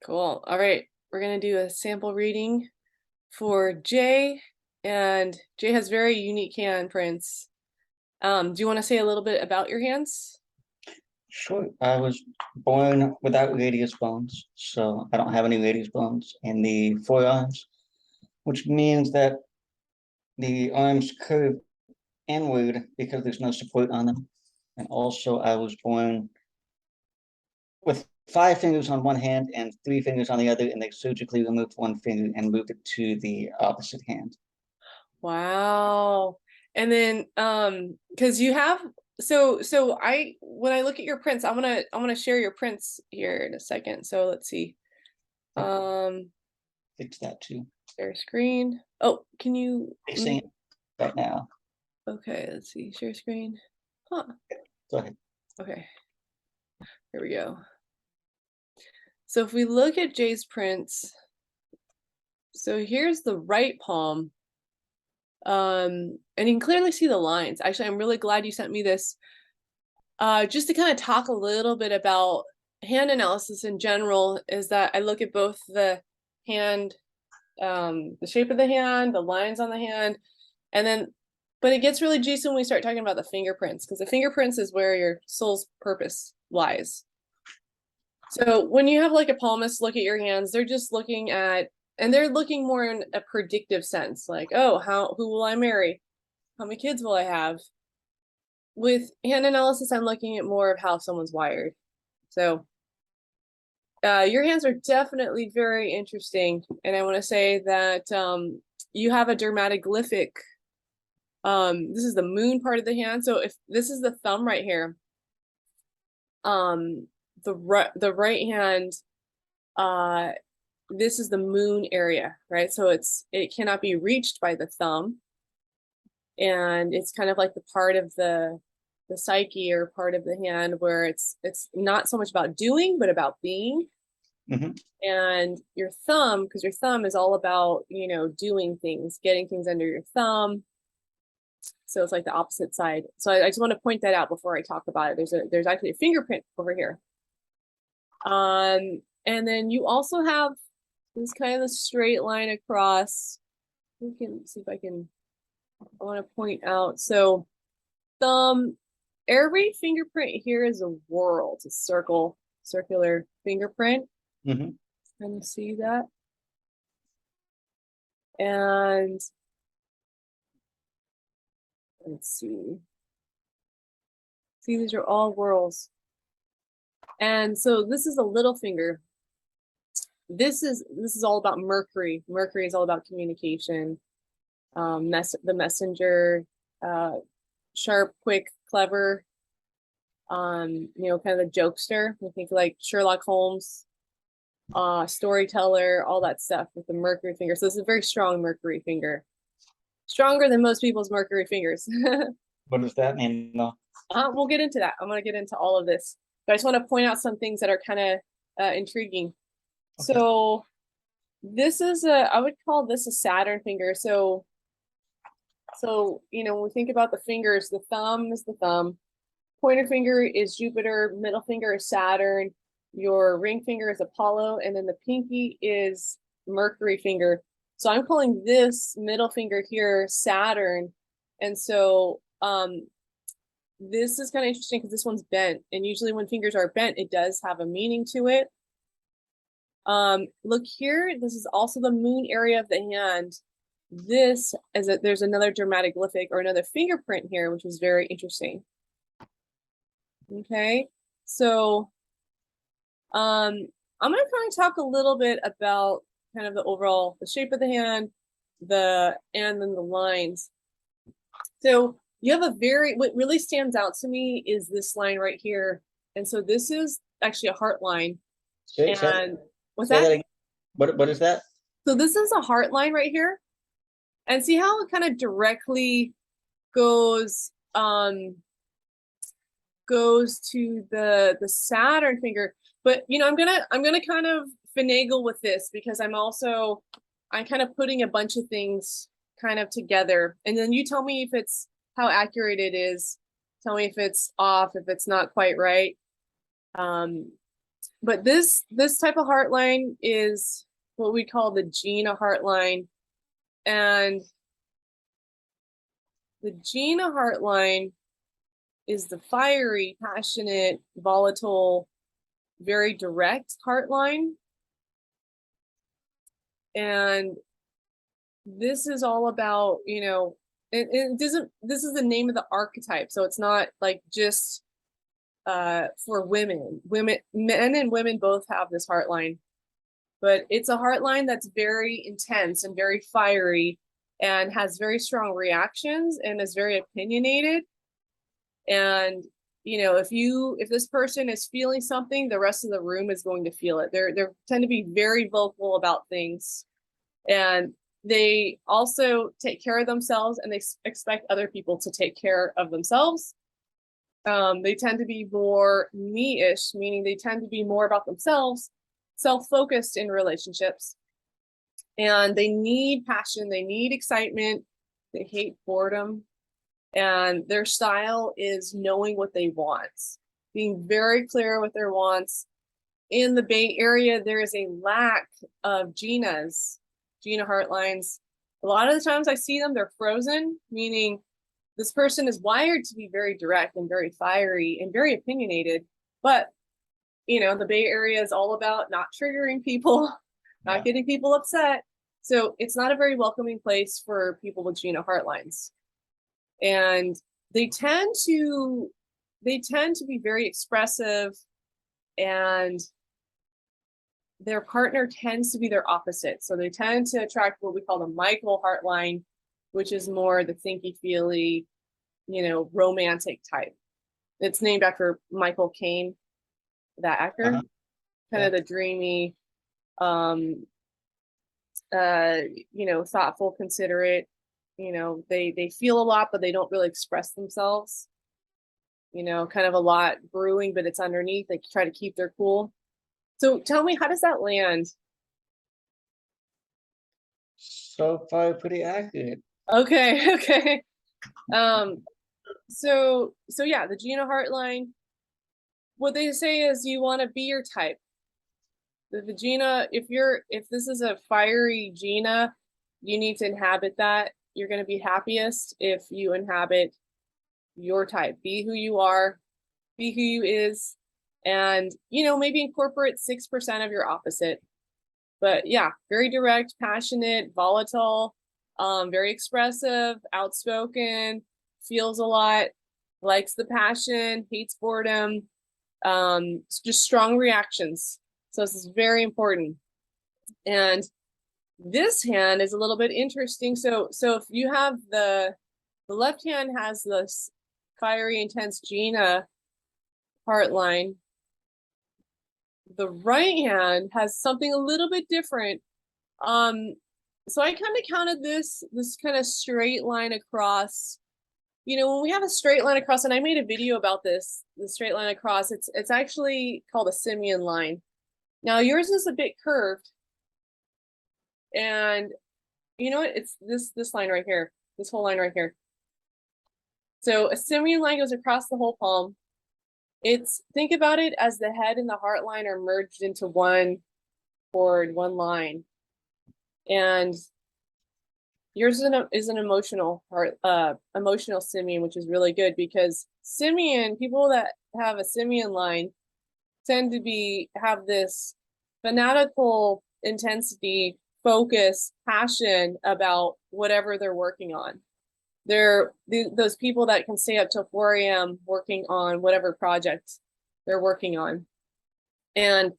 Cool. All right, we're gonna do a sample reading for Jay, and Jay has very unique handprints. Do you want to say a little bit about your hands? Sure. I was born without radius bones, so I don't have any radius bones in the forearms, which means that the arms curve inward because there's no support on them. And also, I was born with 5 fingers on one hand and 3 fingers on the other, and they surgically removed one finger and moved it to the opposite hand. Wow. And then because you have so I when I look at your prints, I want to share your prints here in a second. So let's see. Fix that too. Share screen. Oh, can you Fixing it right now. Okay, let's see. Share screen. Huh. Go ahead. Okay. Here we go. So if we look at Jay's prints, so here's the right palm. And you can clearly see the lines. Actually, I'm really glad you sent me this. Just to kind of talk a little bit about hand analysis in general, is that I look at both the hand, the shape of the hand, the lines on the hand, and then, but it gets really juicy when we start talking about the fingerprints, because the fingerprints is where your soul's purpose lies. So when you have like a palmist look at your hands, they're just looking at, and they're looking more in a predictive sense, like, oh, who will I marry? How many kids will I have? With hand analysis, I'm looking at more of how someone's wired. So your hands are definitely very interesting. And I want to say that you have a dermatoglyphic. This is the moon part of the hand. So if this is the thumb right here, the right hand, this is the moon area, right? So it cannot be reached by the thumb. And it's kind of like the part of the psyche or part of the hand where it's not so much about doing, but about being. Mm-hmm. And your thumb, because your thumb is all about, doing things, getting things under your thumb. So it's like the opposite side. So I just want to point that out before I talk about it. There's actually a fingerprint over here. And then you also have this kind of a straight line across. We can see if I want to point out. So thumb, every fingerprint here is a whorl. It's a circular fingerprint. Mm-hmm. Can you see that? And let's see. See, these are all whorls. And so this is a little finger. This is all about Mercury. Mercury is all about communication. The messenger, sharp, quick, clever. Kind of the jokester. I think like Sherlock Holmes, storyteller, all that stuff with the Mercury finger. So this is a very strong Mercury finger. Stronger than most people's Mercury fingers. What does that mean, though? We'll get into that. I'm going to get into all of this. But I just want to point out some things that are kind of intriguing. Okay. So this is I would call this a Saturn finger. So when we think about the fingers, the thumb is the thumb. Pointer finger is Jupiter. Middle finger is Saturn. Your ring finger is Apollo. And then the pinky is Mercury finger. So I'm calling this middle finger here Saturn. And so this is kind of interesting because this one's bent. And usually when fingers are bent, it does have a meaning to it. Look here, this is also the moon area of the hand. This is there's another dermatoglyphic or another fingerprint here, which is very interesting. Okay, so I'm going to kind of talk a little bit about kind of the shape of the hand, and then the lines. So you have what really stands out to me is this line right here. And so this is actually a heart line. What's that? What is that? So this is a heart line right here. And see how it kind of directly goes to the Saturn finger. But I'm gonna kind of finagle with this because I'm kind of putting a bunch of things kind of together. And then you tell me if how accurate it is. Tell me if it's off, if it's not quite right. But this type of heartline is what we call the Gina heartline. And the Gina heartline is the fiery, passionate, volatile, very direct heartline. And this is all about, it doesn't, this is the name of the archetype. So it's not like just for women. Men and women both have this heartline, but it's a heartline that's very intense and very fiery and has very strong reactions and is very opinionated. And if this person is feeling something, the rest of the room is going to feel it. They tend to be very vocal about things, and they also take care of themselves, and they expect other people to take care of themselves. They tend to be more me-ish, meaning they tend to be more about themselves, self-focused in relationships, and they need passion, they need excitement, they hate boredom, and their style is knowing what they want, being very clear with their wants. In the Bay Area, there is a lack of Gina heartlines. A lot of the times I see them, they're frozen, meaning this person is wired to be very direct and very fiery and very opinionated. But, the Bay Area is all about not triggering people, not getting people upset. So it's not a very welcoming place for people with Gina heartlines. And they tend to be very expressive, and their partner tends to be their opposite. So they tend to attract what we call the Michael heartline, which is more the thinky feely, romantic type. It's named after Michael Caine, that actor. Kind of the dreamy, thoughtful, considerate. They feel a lot, but they don't really express themselves. Kind of a lot brewing, but it's underneath. They try to keep their cool. So tell me, how does that land? So far, pretty accurate. Okay, okay. So yeah, the Gina heartline. What they say is you want to be your type. The Gina, if this is a fiery Gina, you need to inhabit that. You're going to be happiest if you inhabit your type. Be who you are, be who you is, and maybe incorporate 6% of your opposite. But yeah, very direct, passionate, volatile, very expressive, outspoken, feels a lot, likes the passion, hates boredom, just strong reactions. So this is very important. And this hand is a little bit interesting. So if you have the left hand has this fiery, intense Gina heartline. The right hand has something a little bit different. So I kind of counted this kind of straight line across. When we have a straight line across, and I made a video about this, the straight line across, it's actually called a simian line. Now yours is a bit curved, and you know what? It's this line right here, this whole line right here. So a simian line goes across the whole palm. Think about it as the head and the heart line are merged into one chord, one line. And yours is an emotional heart, emotional simian, which is really good because people that have a simian line tend to have this fanatical intensity, focus, passion about whatever they're working on. They're those people that can stay up till 4 a.m. working on whatever project they're working on. And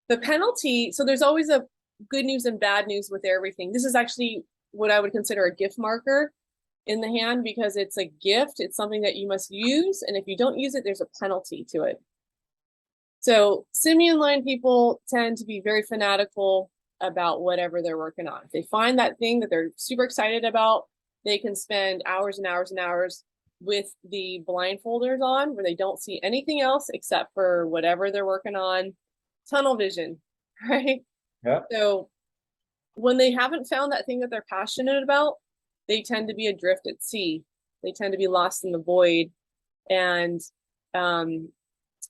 the penalty, so there's always a good news and bad news with everything. This is actually what I would consider a gift marker in the hand because it's a gift. It's something that you must use. And if you don't use it, there's a penalty to it. So simian line people tend to be very fanatical about whatever they're working on. If they find that thing that they're super excited about, they can spend hours and hours and hours with the blindfolders on where they don't see anything else except for whatever they're working on. Tunnel vision, right? Yeah. So when they haven't found that thing that they're passionate about, they tend to be adrift at sea. They tend to be lost in the void. And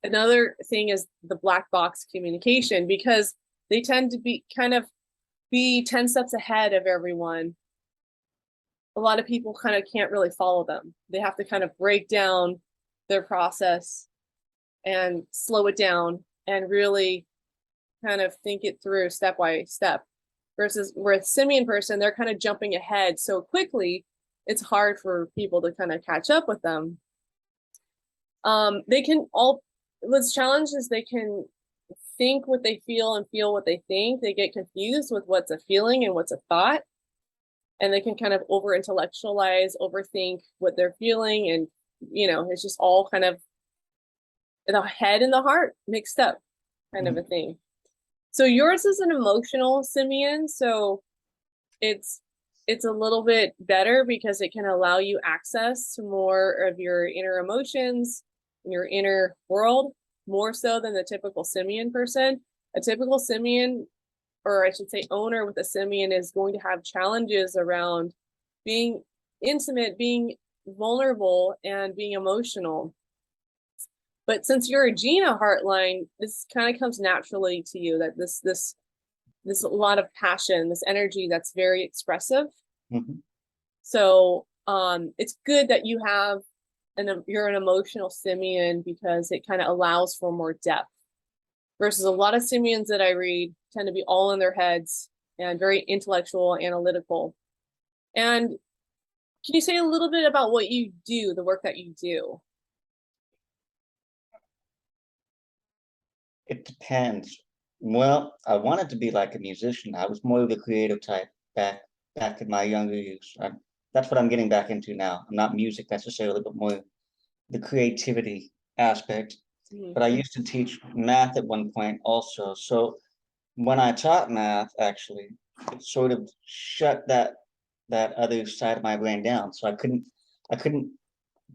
Another thing is the black box communication, because they tend to be 10 steps ahead of everyone. A lot of people kind of can't really follow them. They have to kind of break down their process and slow it down and really kind of think it through step by step. Versus where a simian person, they're kind of jumping ahead so quickly, it's hard for people to kind of catch up with them. They can all, what's challenged is they can think what they feel and feel what they think. They get confused with what's a feeling and what's a thought. And they can kind of over intellectualize, overthink what they're feeling. And, it's just all kind of the head and the heart mixed up kind of a thing. So yours is an emotional simian. So it's a little bit better because it can allow you access to more of your inner emotions, your inner world, more so than the typical simian person. A typical simian, or I should say owner with a simian, is going to have challenges around being intimate, being vulnerable, and being emotional. But since you're a Gina heartline, this kind of comes naturally to you, that this a lot of passion, this energy that's very expressive. Mhm. So it's good that you're an emotional simian, because it kind of allows for more depth. Versus a lot of simians that I read tend to be all in their heads and very intellectual, analytical. And can you say a little bit about what you do, the work that you do? It depends. Well, I wanted to be like a musician. I was more of the creative type back in my younger years. That's what I'm getting back into now. I'm not music necessarily, but more the creativity aspect. Mhm. But I used to teach math at one point also. So when I taught math, actually, it sort of shut that other side of my brain down. So I couldn't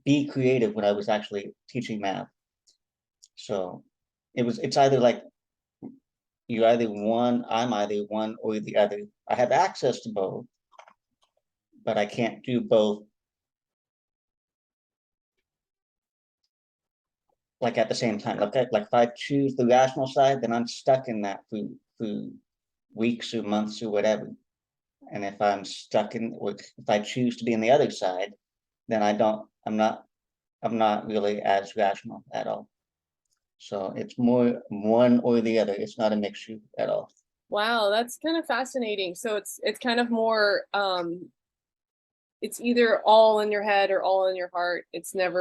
be creative when I was actually teaching math. So it's either like I'm either one or the other. I have access to both, but I can't do both like at the same time. Like if I choose the rational side, then I'm stuck in that for weeks or months or whatever. And if I'm stuck in, or if I choose to be in the other side, then I'm not really as rational at all. So it's more one or the other. It's not a mixture at all. Wow, that's kind of fascinating. So it's kind of more it's either all in your head or all in your heart. It's not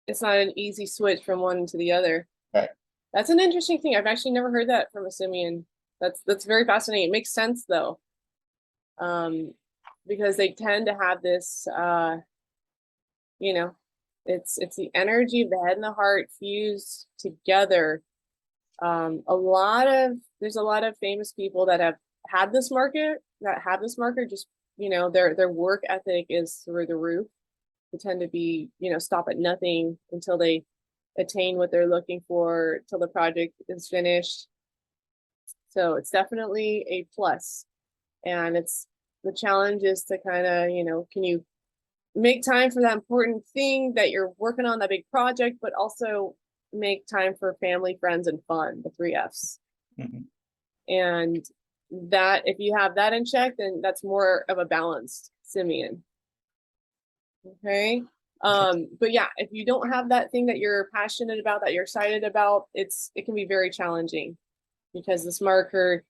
an easy switch from one to the other. Right. That's an interesting thing. I've actually never heard that from a simian. That's very fascinating. It makes sense though. Um, because they tend to have this you know, it's the energy of the head and the heart fused together. There's a lot of famous people that have this marker, just their work ethic is through the roof. They tend to be, stop at nothing until they attain what they're looking for, till the project is finished. So it's definitely a plus. And it's the challenge is to kind of, can you make time for that important thing that you're working on, that big project, but also make time for family, friends, and fun, the 3 F's. Mhm. And that, if you have that in check, then that's more of a balanced simian. Okay. Okay. But yeah, if you don't have that thing that you're passionate about, that you're excited about, it can be very challenging, because this marker,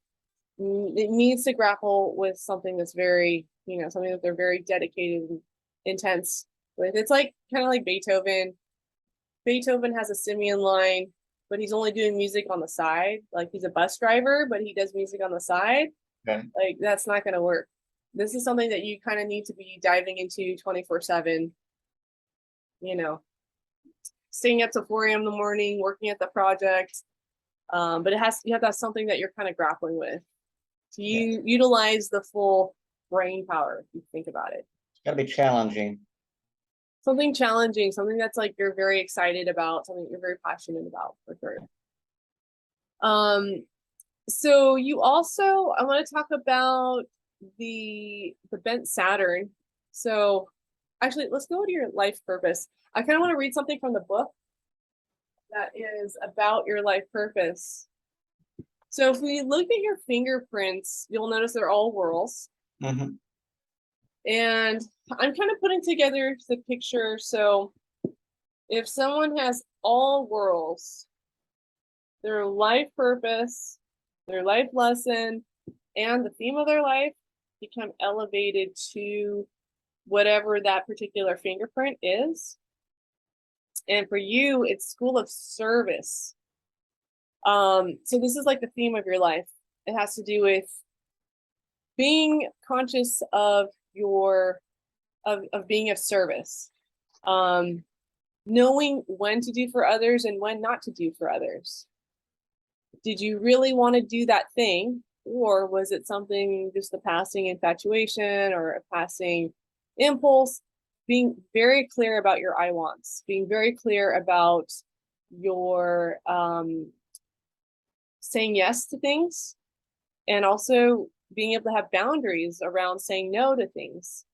it needs to grapple with something that's very, something that they're very dedicated and intense with. It's like kind of like Beethoven. Beethoven has a simian line, but he's only doing music on the side. Like he's a bus driver, but he does music on the side. Okay. Like that's not going to work. This is something that you kind of need to be diving into 24/7, you know, staying up to 4 a.m. in the morning, working at the project. But you have to have something that you're kind of grappling with. So Yeah. you utilize the full brain power if you think about it. It's gotta be challenging. Something challenging, something that's like you're very excited about, something you're very passionate about, for sure. Um, so you also, I want to talk about the bent Saturn. So actually, let's go to your life purpose. I kind of want to read something from the book that is about your life purpose. So if we look at your fingerprints, you'll notice they're all whorls. Mhm. And I'm kind of putting together the picture. So if someone has all whorls, their life purpose, their life lesson, and the theme of their life become elevated to whatever that particular fingerprint is. And for you, it's school of service. So this is like the theme of your life. It has to do with being conscious of your of being of service. Knowing when to do for others and when not to do for others. Did you really want to do that thing? Or was it something just a passing infatuation or a passing impulse? Being very clear about your I wants, being very clear about your saying yes to things, and also being able to have boundaries around saying no to things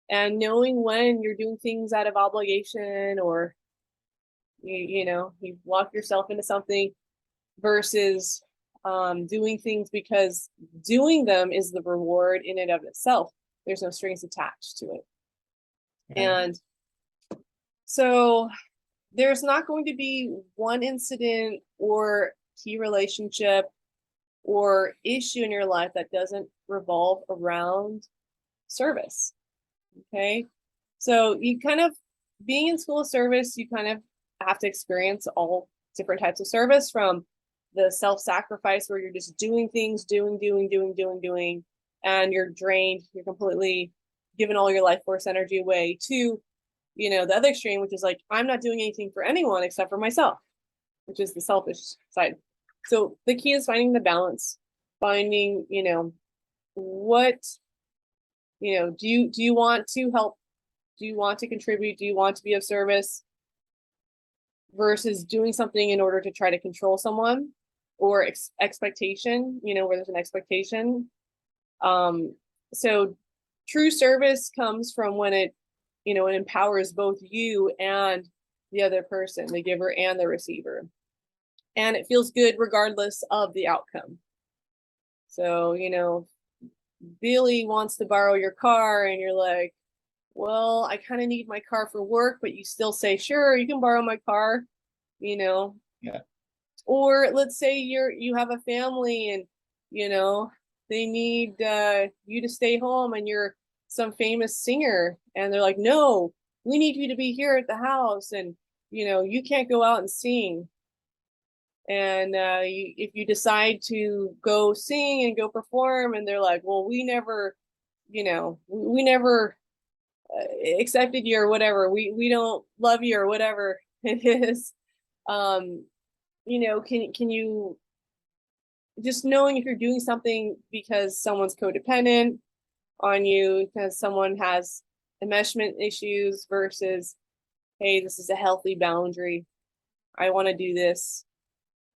and knowing when you're doing things out of obligation or you lock yourself into something versus doing things because doing them is the reward in and of itself. There's no strings attached to it. Okay. And so there's not going to be one incident or key relationship or issue in your life that doesn't revolve around service. Okay. So you kind of being in school of service, you kind of have to experience all different types of service from the self-sacrifice where you're just doing things, doing, and you're drained, you're completely giving all your life force energy away to, the other extreme, which is like, I'm not doing anything for anyone except for myself, which is the selfish side. So the key is finding the balance, finding, what, do you want to help? Do you want to contribute? Do you want to be of service versus doing something in order to try to control someone or expectation, where there's an expectation. So true service comes from when it empowers both you and the other person, the giver and the receiver. And it feels good regardless of the outcome. So, Billy wants to borrow your car and you're like, well, I kind of need my car for work, but you still say, sure, you can borrow my car, Yeah. Or let's say you have a family and, they need you to stay home and you're some famous singer and they're like, no, we need you to be here at the house and, you can't go out and sing. And if you decide to go sing and go perform and they're like, well, we never accepted you or whatever, we don't love you or whatever it is. Can you just knowing if you're doing something because someone's codependent on you, because someone has enmeshment issues versus, hey, this is a healthy boundary. I want to do this.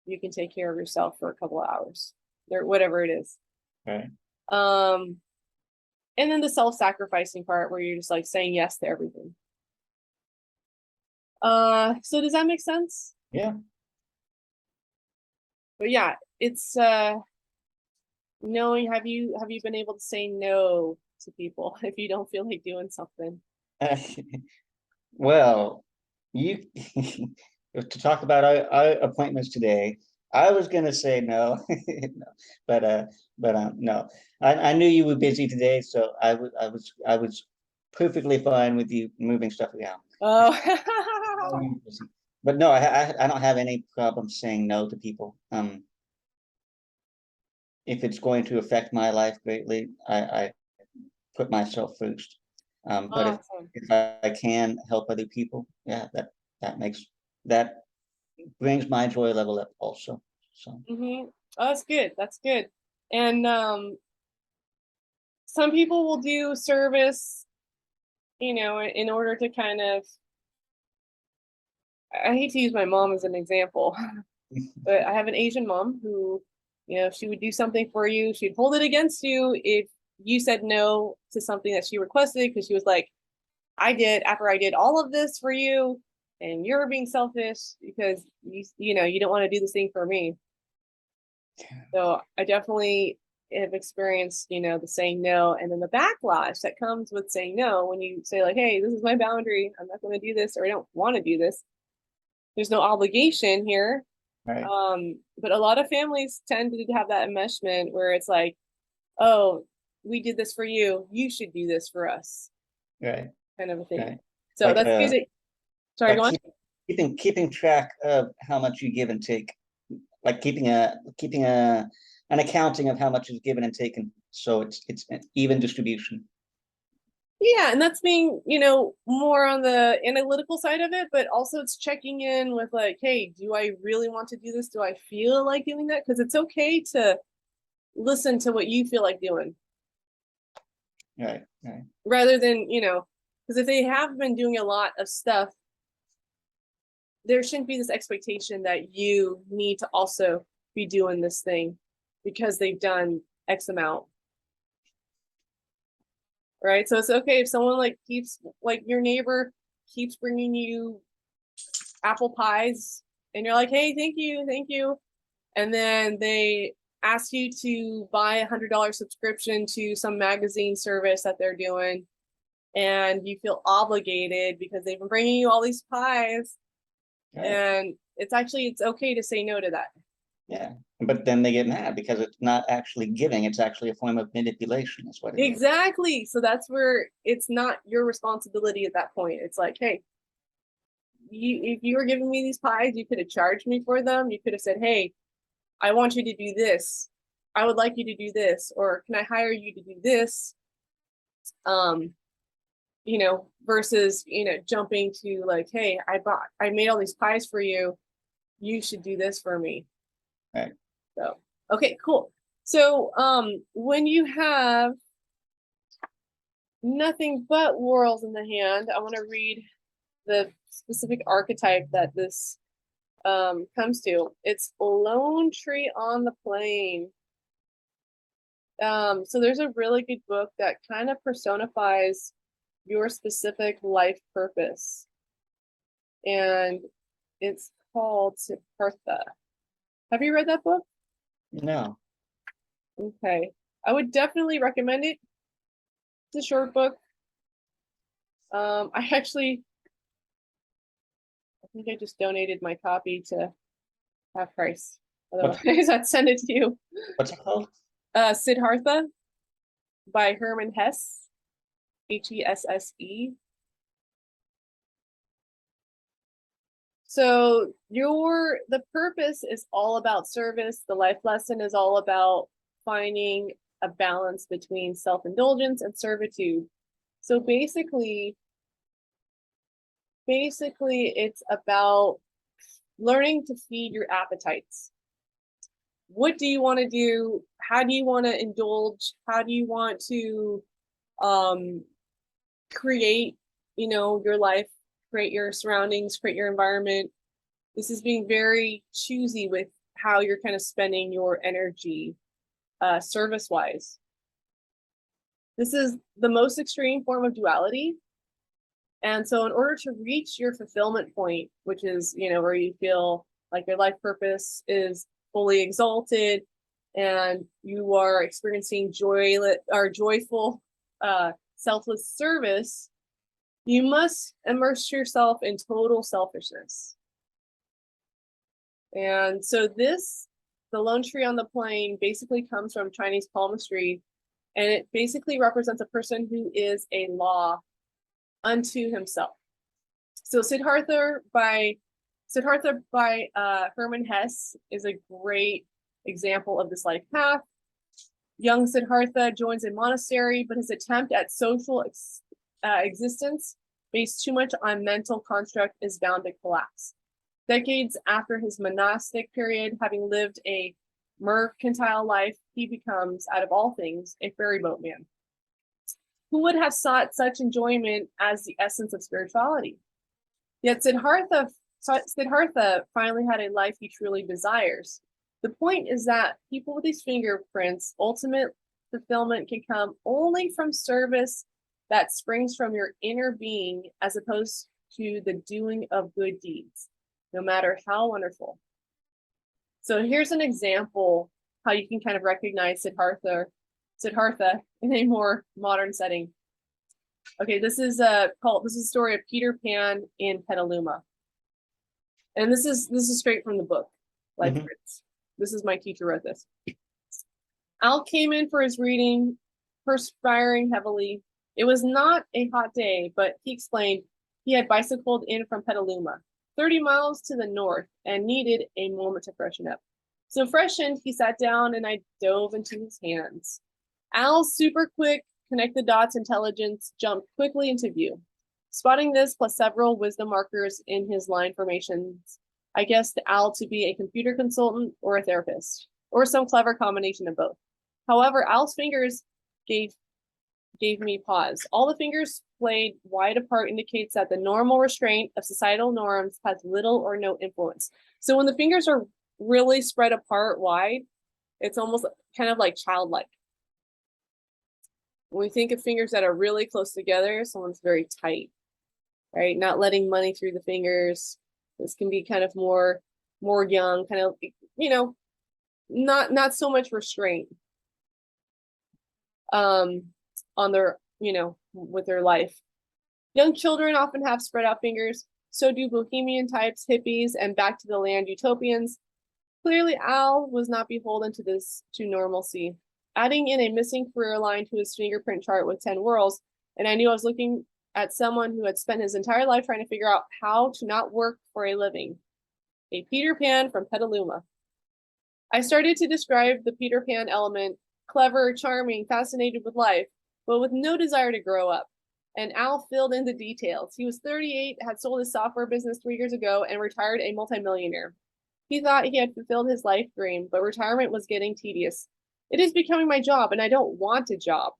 You can take care of yourself for a couple of hours or whatever it is. Right. And then the self-sacrificing part where you're just like saying yes to everything. So does that make sense? Yeah. But yeah, it's knowing have you been able to say no to people if you don't feel like doing something? Well, you to talk about our appointments today, I was gonna say no, no, but no. I knew you were busy today, so I was perfectly fine with you moving stuff around. Oh. But no, I don't have any problem saying no to people. If it's going to affect my life greatly, I put myself first. But Awesome. if I can help other people, yeah, that brings my joy level up also. So Mm-hmm. Oh, that's good. That's good. And some people will do service, in order to kind of, I hate to use my mom as an example, but I have an Asian mom who, she would do something for you. She'd hold it against you if you said no to something that she requested because she was like, after I did all of this for you, and you're being selfish because you don't want to do this thing for me. So I definitely have experienced, the saying no, and then the backlash that comes with saying no when you say like, hey, this is my boundary, I'm not going to do this, or I don't want to do this. There's no obligation here. Right, But a lot of families tend to have that enmeshment where it's like, oh, we did this for you, you should do this for us, right, kind of a thing. right. So Like that's good. Sorry, like go on. keeping track of how much you give and take, like keeping an accounting of how much is given and taken, so it's an even distribution. Yeah, and that's being, more on the analytical side of it, but also it's checking in with like, hey, do I really want to do this? Do I feel like doing that? Because it's okay to listen to what you feel like doing Right, right, rather than, because if they have been doing a lot of stuff, there shouldn't be this expectation that you need to also be doing this thing because they've done X amount. Right. So it's okay if someone like keeps, like your neighbor keeps bringing you apple pies and you're like, hey, thank you, thank you. And then they ask you to buy $100 subscription to some magazine service that they're doing. And you feel obligated because they've been bringing you all these pies. right. And it's okay to say no to that. Yeah, but then they get mad because it's not actually giving; it's actually a form of manipulation. Is what it is. Exactly. So that's where it's not your responsibility at that point. It's like, hey, if you were giving me these pies, you could have charged me for them. You could have said, hey, I want you to do this. I would like you to do this, or can I hire you to do this? Um, versus, jumping to like, hey, I made all these pies for you. You should do this for me. Right. So, okay, cool. So, when you have nothing but whorls in the hand, I want to read the specific archetype that this comes to. It's Lone Tree on the Plain. So there's a really good book that kind of personifies your specific life purpose, and it's called Siddhartha. Have you read that book? No. Okay, I would definitely recommend it. It's a short book. I think I just donated my copy to half price. What's Otherwise, I'd send it to you. what's it called? Siddhartha by Herman Hesse, Hesse. So the purpose is all about service. The life lesson is all about finding a balance between self-indulgence and servitude. So basically it's about learning to feed your appetites. What do you want to do? How do you want to indulge? How do you want to um create, your life, create your surroundings, create your environment? This is being very choosy with how you're kind of spending your energy, service wise. This is the most extreme form of duality. And so, in order to reach your fulfillment point, which is, where you feel like your life purpose is fully exalted and you are experiencing joyful, selfless service, you must immerse yourself in total selfishness. And so the lone tree on the plain basically comes from Chinese palmistry, and it basically represents a person who is a law unto himself. So Siddhartha by Herman Hesse is a great example of this life path. Young Siddhartha joins a monastery, but his attempt at social existence based too much on mental construct is bound to collapse. Decades after his monastic period, having lived a mercantile life, he becomes, out of all things, a ferry boat man. Who would have sought such enjoyment as the essence of spirituality? Yet Siddhartha finally had a life he truly desires. The point is that people with these fingerprints, ultimate fulfillment can come only from service that springs from your inner being, as opposed to the doing of good deeds, no matter how wonderful. So here's an example how you can kind of recognize Siddhartha in a more modern setting. Okay, this is a story of Peter Pan in Petaluma. And this is straight from the book, Life Grids. This is my teacher wrote this. Al came in for his reading, perspiring heavily. It was not a hot day, but he explained he had bicycled in from Petaluma, 30 miles to the north, and needed a moment to freshen up. So freshened, he sat down and I dove into his hands. Al's super quick, connect the dots intelligence jumped quickly into view. Spotting this plus several wisdom markers in his line formations, I guessed Al to be a computer consultant or a therapist, or some clever combination of both. However, Al's fingers gave me pause. All the fingers played wide apart indicates that the normal restraint of societal norms has little or no influence. So when the fingers are really spread apart wide, it's almost kind of like childlike. When we think of fingers that are really close together, someone's very tight, right? Not letting money through the fingers. This can be kind of more young, kind of, you know, not so much restraint on their, you know, with their life. Young children often have spread out fingers. So do bohemian types, hippies, and back to the land utopians. Clearly, Al was not beholden to normalcy. Adding in a missing career line to his fingerprint chart with 10 whirls, and I knew I was looking at someone who had spent his entire life trying to figure out how to not work for a living. A Peter Pan from Petaluma. I started to describe the Peter Pan element, clever, charming, fascinated with life, but with no desire to grow up. And Al filled in the details. He was 38, had sold his software business 3 years ago, and retired a multimillionaire. He thought he had fulfilled his life dream, but retirement was getting tedious. It is becoming my job, and I don't want a job.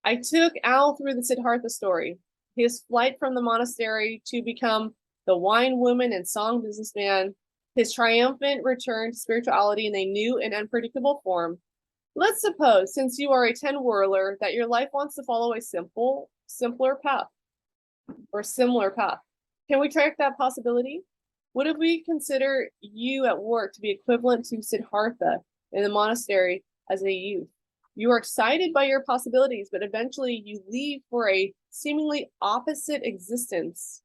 I took Al through the Siddhartha story, his flight from the monastery to become the wine woman and song businessman, his triumphant return to spirituality in a new and unpredictable form. Let's suppose, since you are a 10-whirler, that your life wants to follow a simpler path, or similar path. Can we track that possibility? What if we consider you at work to be equivalent to Siddhartha in the monastery as a youth? You are excited by your possibilities, but eventually you leave for a seemingly opposite existence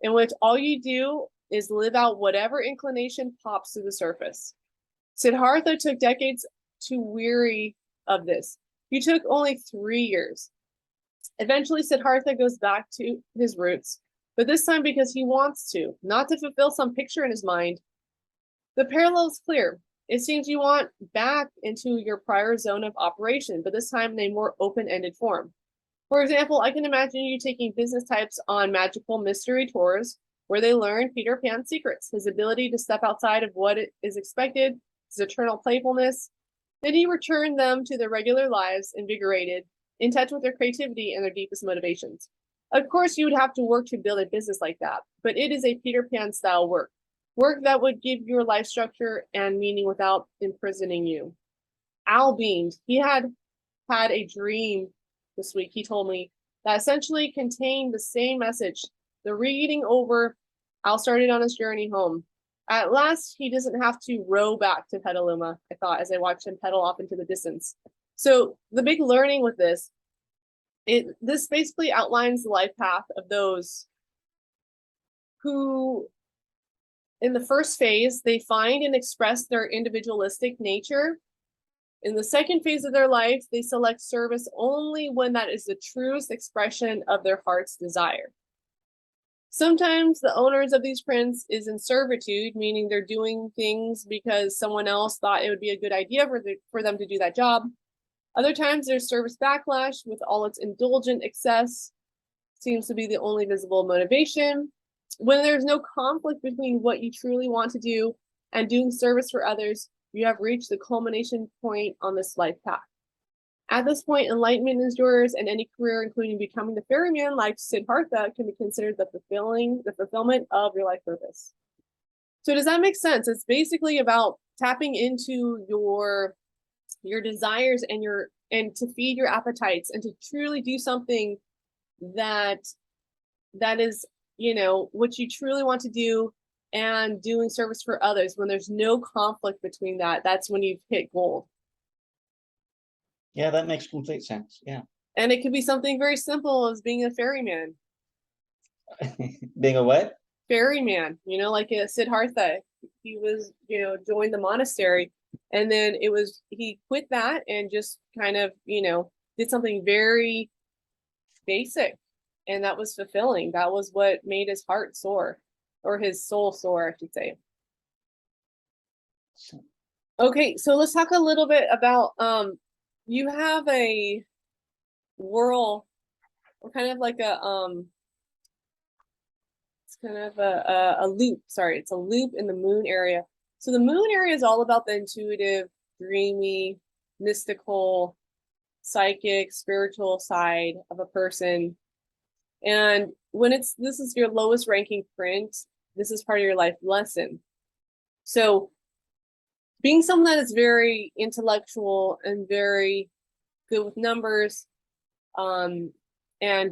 in which all you do is live out whatever inclination pops to the surface. Siddhartha took decades to weary of this. He took only 3 years. Eventually, Siddhartha goes back to his roots, but this time because he wants to, not to fulfill some picture in his mind. The parallel is clear. It seems you want back into your prior zone of operation, but this time in a more open-ended form. For example, I can imagine you taking business types on magical mystery tours where they learn Peter Pan's secrets, his ability to step outside of what is expected, his eternal playfulness. Then he returned them to their regular lives, invigorated, in touch with their creativity and their deepest motivations. Of course, you would have to work to build a business like that, but it is a Peter Pan style work that would give your life structure and meaning without imprisoning you. Al beamed. He had a dream this week, he told me, that essentially contained the same message. The reading over, Al started on his journey home. At last, he doesn't have to row back to Petaluma, I thought, as I watched him pedal off into the distance. So the big learning with this basically outlines the life path of those who, in the first phase, they find and express their individualistic nature. In the second phase of their life, they select service only when that is the truest expression of their heart's desire. Sometimes the owners of these prints is in servitude, meaning they're doing things because someone else thought it would be a good idea for them to do that job. Other times there's service backlash with all its indulgent excess, seems to be the only visible motivation. When there's no conflict between what you truly want to do and doing service for others, you have reached the culmination point on this life path. At this point, enlightenment is yours, and any career, including becoming the ferryman like Siddhartha, can be considered the fulfillment of your life purpose. So does that make sense? It's basically about tapping into your desires and to feed your appetites and to truly do something that that is, what you truly want to do, and doing service for others, when there's no conflict between that, that's when you've hit gold. Yeah, that makes complete sense. Yeah. And it could be something very simple as being a ferryman. Being a what? Ferryman, like Siddhartha. He was, joined the monastery, and then he quit that and just kind of, did something very basic, and that was fulfilling. That was what made his heart soar, or his soul soar, I should say. Okay, so let's talk a little bit about you have a whirl, or kind of like it's kind of a loop. Sorry, it's a loop in the moon area. So the moon area is all about the intuitive, dreamy, mystical, psychic, spiritual side of a person. And when this is your lowest ranking print, this is part of your life lesson. So being someone that is very intellectual and very good with numbers, and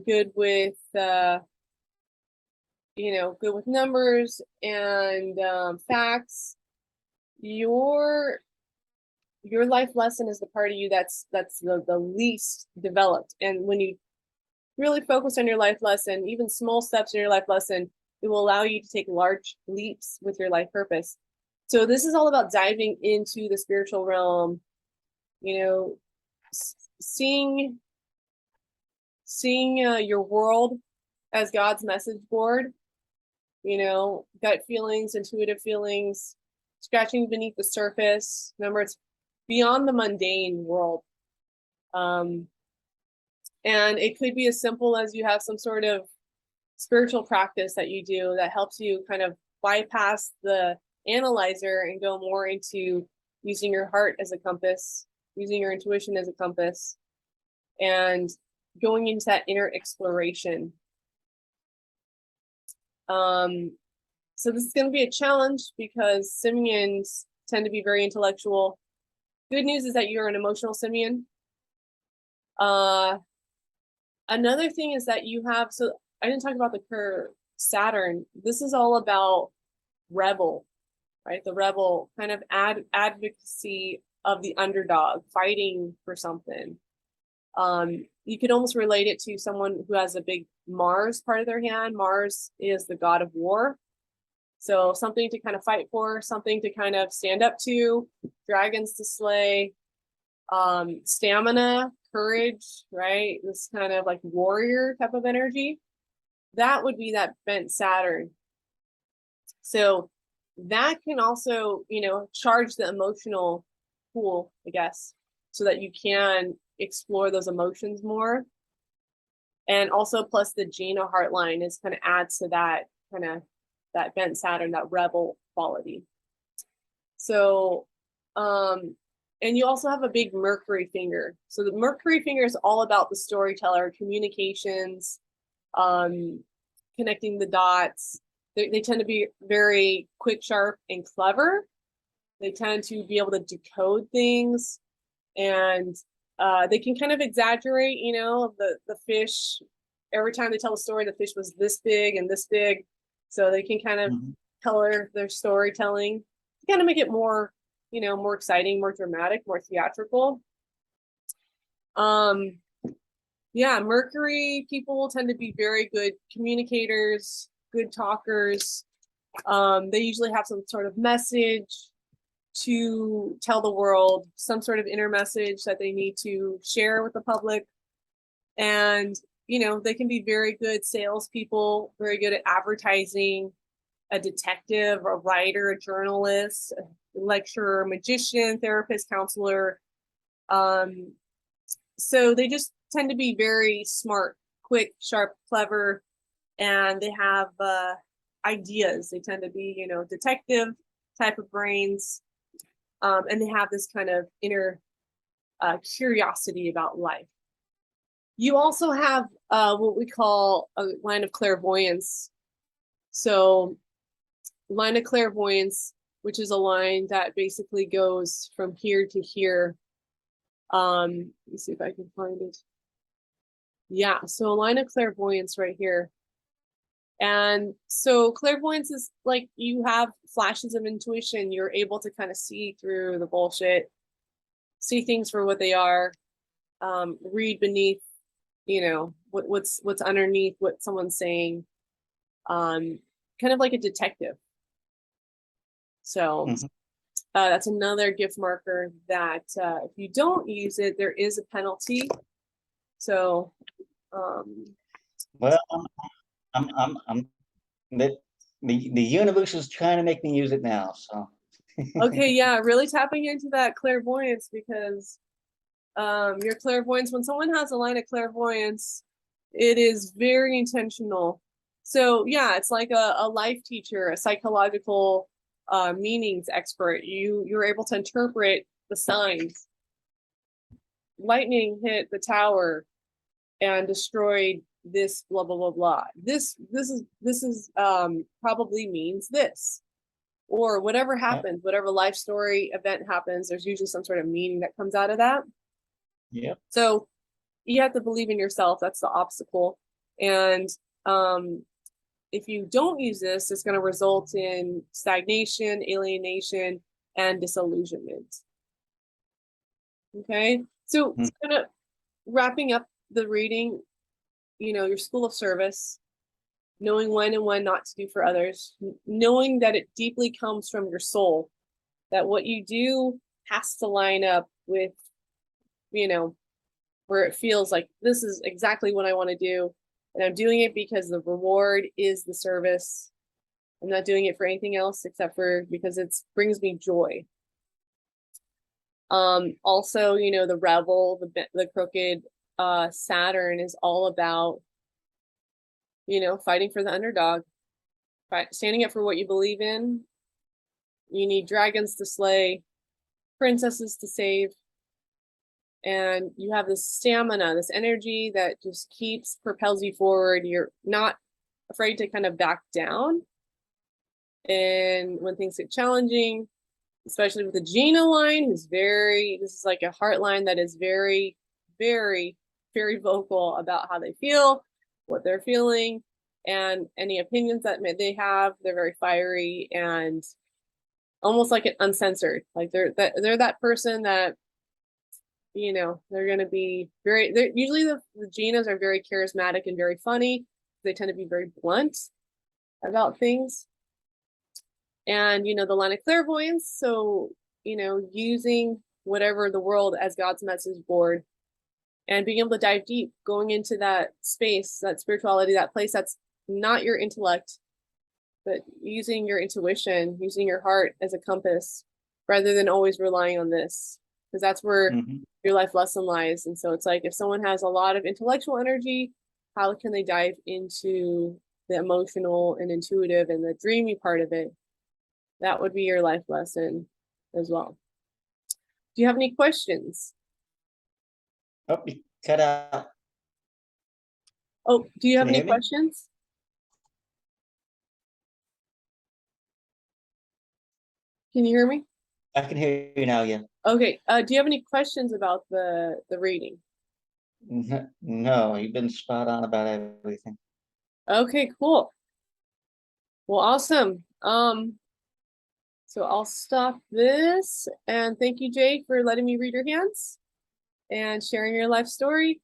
good with good with numbers and facts, your life lesson is the part of you that's the least developed. And when you really focus on your life lesson, even small steps in your life lesson, it will allow you to take large leaps with your life purpose. So this is all about diving into the spiritual realm, seeing your world as God's message board, gut feelings, intuitive feelings, scratching beneath the surface. Remember, it's beyond the mundane world. And it could be as simple as you have some sort of spiritual practice that you do that helps you kind of bypass the analyzer and go more into using your heart as a compass, using your intuition as a compass, and going into that inner exploration. So this is going to be a challenge because simians tend to be very intellectual. Good news is that you're an emotional simian. Another thing is that you have, so I didn't talk about the curve Saturn. This is all about rebel, right? The rebel kind of advocacy of the underdog, fighting for something. You could almost relate it to someone who has a big Mars part of their hand. Mars is the god of war. So something to kind of fight for, something to kind of stand up to, dragons to slay, stamina, courage, right? This kind of like warrior type of energy. That would be that bent Saturn. So that can also, charge the emotional pool, I guess, so that you can explore those emotions more. And also plus the Gina heartline is kind of adds to that kind of that bent Saturn, that rebel quality. So, and you also have a big Mercury finger. So the Mercury finger is all about the storyteller, communications, connecting the dots. They tend to be very quick, sharp, and clever. They tend to be able to decode things, and they can kind of exaggerate, the fish. Every time they tell a story, the fish was this big and this big. So they can kind of color their storytelling to kind of make it more, more exciting, more dramatic, more theatrical. Yeah, Mercury people tend to be very good communicators, good talkers. They usually have some sort of message to tell the world, some sort of inner message that they need to share with the public. And, they can be very good salespeople, very good at advertising, a detective, a writer, a journalist, a lecturer, magician, therapist, counselor. So they just tend to be very smart, quick, sharp, clever, and they have ideas. They tend to be, detective type of brains, and they have this kind of inner curiosity about life. You also have what we call a line of clairvoyance. So line of clairvoyance, which is a line that basically goes from here to here. Let me see if I can find it. Yeah, so a line of clairvoyance right here. And so clairvoyance is like you have flashes of intuition. You're able to kind of see through the bullshit, see things for what they are, read beneath, what's underneath what someone's saying, kind of like a detective. So Mhm. that's another gift marker that if you don't use it, there is a penalty. So Well, I'm the universe is trying to make me use it now. So okay, yeah, really tapping into that clairvoyance because your clairvoyance, when someone has a line of clairvoyance, it is very intentional. So yeah, it's like a life teacher, a psychological meanings expert. You're able to interpret the signs. Lightning hit the tower and destroyed this blah blah blah blah. This is probably means this. Or whatever yep, happens, whatever life story event happens, there's usually some sort of meaning that comes out of that. yep. So you have to believe in yourself. That's the obstacle. And um, if you don't use this, it's going to result in stagnation, alienation, and disillusionment. Okay. So, Mm. kind of wrapping up the reading, your school of service, knowing when and when not to do for others, knowing that it deeply comes from your soul, that what you do has to line up with, you know, where it feels like this is exactly what I want to do. And I'm doing it because the reward is the service. I'm not doing it for anything else except for because it brings me joy. Also, the rebel, the crooked Saturn is all about, fighting for the underdog, standing up for what you believe in. You need dragons to slay, princesses to save, and you have this stamina, this energy that just propels you forward. You're not afraid to kind of back down. And when things get challenging, especially with the Gina line, this is like a heart line that is very, very, very vocal about how they feel, what they're feeling, and any opinions that they have. They're very fiery and almost like an uncensored. Like they're that person that they're going to be they're usually the Ginas are very charismatic and very funny. They tend to be very blunt about things. And the line of clairvoyance, so using whatever the world as God's message board and being able to dive deep, going into that space, that spirituality, that place that's not your intellect, but using your intuition, using your heart as a compass rather than always relying on this, because that's where Mhm. your life lesson lies. And so it's like if someone has a lot of intellectual energy, how can they dive into the emotional and intuitive and the dreamy part of it? That would be your life lesson as well. Do you have any questions? Oh, you cut out. Oh, do you have Can you any hear me? questions? Can you hear me? I can hear you now. Yeah. Okay. Do you have any questions about the reading? No, you've been spot on about everything. Okay, cool. Well, awesome. So I'll stop this and thank you, Jay, for letting me read your hands and sharing your life story.